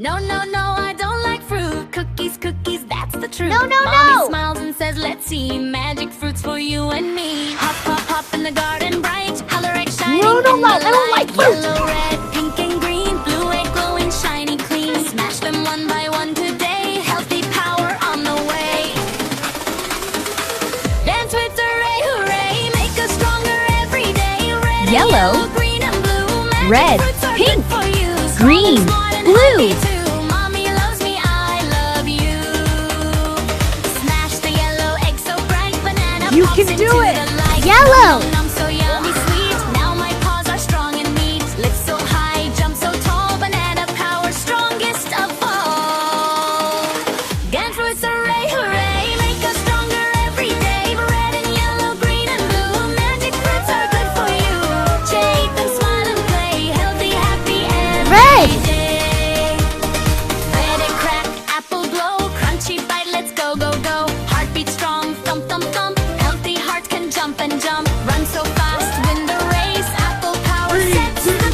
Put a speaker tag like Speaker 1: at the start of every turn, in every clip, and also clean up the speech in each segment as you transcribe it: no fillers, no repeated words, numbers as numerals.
Speaker 1: No, no, no, I don't like fruit. Cookies, cookies, that's the truth.
Speaker 2: No, no,
Speaker 1: Mommy
Speaker 2: no!
Speaker 1: smiles and says, let's see magic fruits for you and me. Hop, hop, hop in the garden bright. Color egg shining
Speaker 2: No, no,
Speaker 1: in
Speaker 2: no,
Speaker 1: the
Speaker 2: I don't
Speaker 1: light.
Speaker 2: like fruit!
Speaker 1: Yellow, red, pink and green. Blue egg glowing, shiny, clean. Smash them one by one today. Healthy power on the way. Dance with hooray, hooray. Make us stronger every day. Red and
Speaker 2: Yellow,
Speaker 1: green and blue. Magic
Speaker 2: red,
Speaker 1: fruits are
Speaker 2: pink,
Speaker 1: good for you.
Speaker 2: green,
Speaker 1: Smart and
Speaker 2: blue.
Speaker 1: happy too. Mommy loves me, I love you. Smash the yellow egg so bright. Banana
Speaker 2: You
Speaker 1: pops
Speaker 2: can
Speaker 1: into
Speaker 2: do it.
Speaker 1: the light.
Speaker 2: Yellow.
Speaker 1: Nom, nom, so yummy sweet. Now my paws are strong and neat. Lift so high, jump so tall. Banana power, strongest of all. Dance fruits, hooray, hooray. Make us stronger every day. Red and yellow, green and blue. Magic fruits are good for you. Shake them, smile and play. Healthy, happy every
Speaker 2: Red.
Speaker 1: day. Red and crack, apple blow. Crunchy bite, let's go, go, go. Heartbeat strong, thump, thump, thump. Healthy heart can jump and jump. Run so fast, win the race. Apple power sets the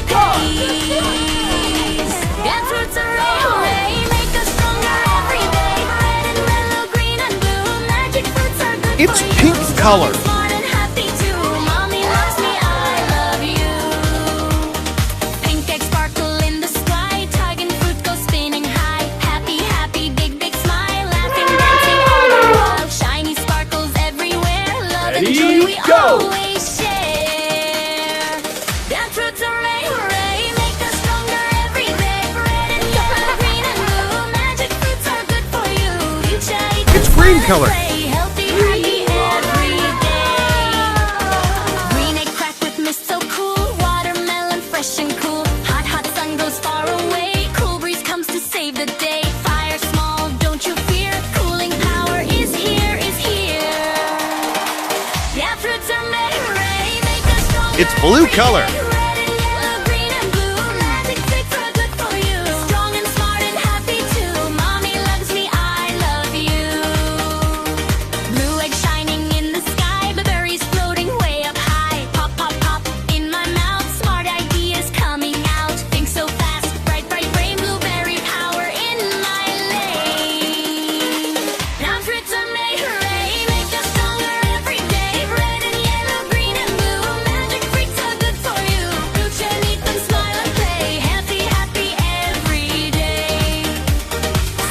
Speaker 1: pace. Dance fruits, hooray, hooray. Make us stronger every day. Red and yellow, green and blue. Magic fruits are good
Speaker 3: It's
Speaker 1: for you.
Speaker 3: pink color.
Speaker 1: Smart and happy too. Mommy loves me, I love you. Pink egg sparkle in the sky. Tugging fruit goes spinning high. Happy, happy, big, big smile. Laughing, dancing all the while. Shiny sparkles everywhere. Love and
Speaker 3: Ready,
Speaker 1: joy we
Speaker 3: go.
Speaker 1: always share. Dance fruits, hooray, hooray. Make us stronger every day. Red and yellow, green and blue. Magic fruits are good for you. You shake them,
Speaker 3: It's green
Speaker 1: smile and
Speaker 3: color.
Speaker 1: play. Healthy, happy every day. Green egg crack with mist so cool. Watermelon fresh and cool. Hot, hot sun goes far away. Cool breeze comes to save the day. Fire small, don't you fear. Cooling power is here, is here. Yeah, fruits are made hooray. Make us stronger
Speaker 3: It's blue
Speaker 1: every
Speaker 3: color.
Speaker 1: day. Red and yellow, green and blue. Magic fruits are good for you. Strong and smart and happy too. Mommy loves me, I love you. Blue egg shining in the sky. Blueberries floating way up high. Pop, pop, pop in my mouth. Smart ideas coming out. Think so fast, bright, bright brain. Blueberry power in my lane. Now fruits are made hooray. Make us stronger every day. Red and yellow, green and blue. Magic fruits are good for you. Fruits and eat them, smile and play. Healthy, happy every day.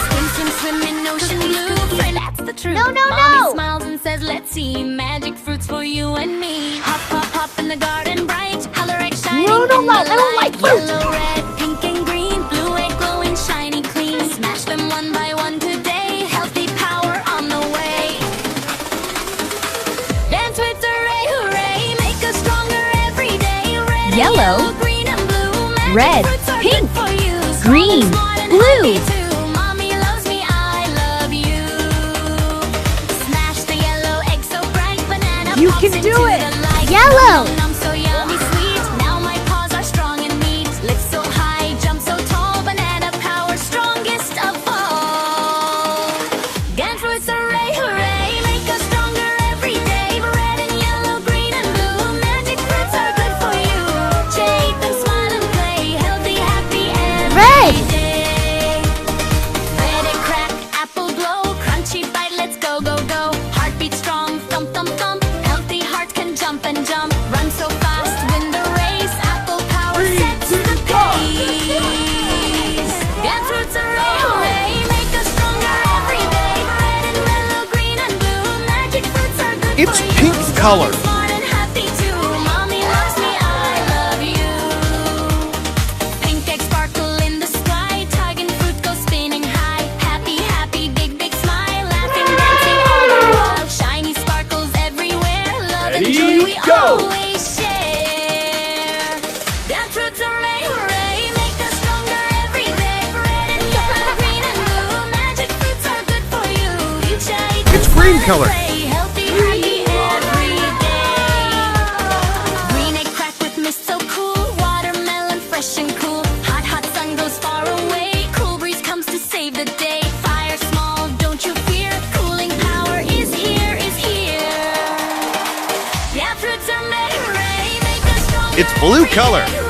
Speaker 1: Swim, swim, swim in ocean blue. Friend, that's the truth.
Speaker 2: No, no,
Speaker 1: Mommy
Speaker 2: no!
Speaker 1: smiles and says, let's see magic fruits for you and me. Hop, hop, hop in the garden bright. Color egg shining
Speaker 2: No, no,
Speaker 1: in
Speaker 2: no,
Speaker 1: the
Speaker 2: I don't
Speaker 1: light.
Speaker 2: like fruit!
Speaker 1: Yellow, red, pink and green. Blue egg glowing, shiny, clean. Smash them one by one today. Healthy power on the way. Dance with hooray, hooray. Make us stronger every day. Red and
Speaker 2: Yellow,
Speaker 1: green and blue. Magic
Speaker 2: red,
Speaker 1: fruits are
Speaker 2: pink,
Speaker 1: good for you.
Speaker 2: green,
Speaker 1: Smart and
Speaker 2: blue.
Speaker 1: happy too. Mommy loves me, I love you. Smash the yellow egg so bright. Banana
Speaker 2: You
Speaker 1: pops
Speaker 2: can
Speaker 1: into
Speaker 2: do it.
Speaker 1: the light.
Speaker 2: Yellow.
Speaker 1: Nom, nom, so yummy sweet. Now my paws are strong and neat. Lift so high, jump so tall. Banana power, strongest of all. Dance fruits, hooray, hooray. Make us stronger every day. Red and yellow, green and blue. Magic fruits are good for you. Shake them, smile and play. Healthy, happy every
Speaker 2: Red.
Speaker 1: day. Red and crack, apple blow. Crunchy bite, let's go, go, go. Heartbeat strong, thump, thump, thump. Healthy heart can jump and jump. Run so fast, win the race. Apple power sets the pace. Dance fruits, hooray, hooray. Make us stronger every day. Red and yellow, green and blue. Magic fruits are good
Speaker 3: It's
Speaker 1: for you.
Speaker 3: pink color.
Speaker 1: Smart and happy too. Mommy loves me, I love you. Pink egg sparkle in the sky. Tugging fruit goes spinning high. Happy, happy, big, big smile. Laughing, dancing all the while. Shiny sparkles everywhere. Love and
Speaker 3: Ready,
Speaker 1: joy we
Speaker 3: go.
Speaker 1: always share. Dance fruits, hooray, hooray. Make us stronger every day. Red and yellow, green and blue. Magic fruits are good for you. You shake them,
Speaker 3: It's green
Speaker 1: smile and
Speaker 3: color.
Speaker 1: play. Healthy, happy every day. Green egg crack with mist so cool. Watermelon fresh and cool. Hot, hot sun goes far away. Cool breeze comes to save the day. Fire small, don't you fear. Cooling power is here, is here. Yeah, fruits are made hooray. Make us stronger
Speaker 3: It's blue
Speaker 1: every
Speaker 3: color.
Speaker 1: day.